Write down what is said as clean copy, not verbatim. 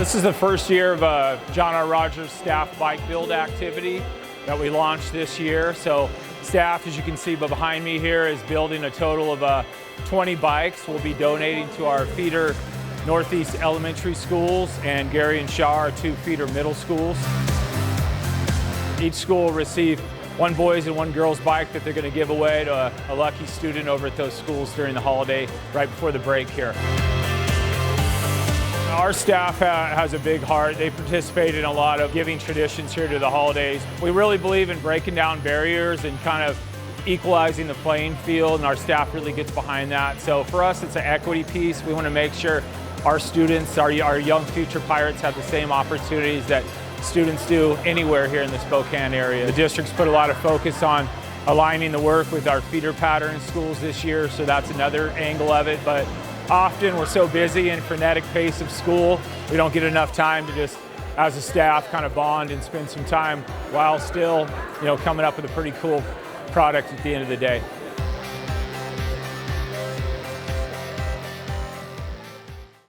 This is the first year of John R. Rogers staff bike build activity that we launched this year. So staff, as you can see behind me here, is building a total of 20 bikes. We'll be donating to our feeder Northeast elementary schools and Gary and Shaw, our 2 feeder middle schools. Each school will receive 1 boys and 1 girls bike that they're going to give away to a lucky student over at those schools during the holiday, right before the break here. Our staff has a big heart. They participate in a lot of giving traditions here to the holidays. We really believe in breaking down barriers and kind of equalizing the playing field, and our staff really gets behind that. So for us, it's an equity piece. We want to make sure our students, our young future Pirates, have the same opportunities that students do anywhere here in the Spokane area. The district's put a lot of focus on aligning the work with our feeder pattern schools this year, so that's another angle of it. But often we're so busy and frenetic pace of school, we don't get enough time to just, as a staff, kind of bond and spend some time while still, coming up with a pretty cool product at the end of the day.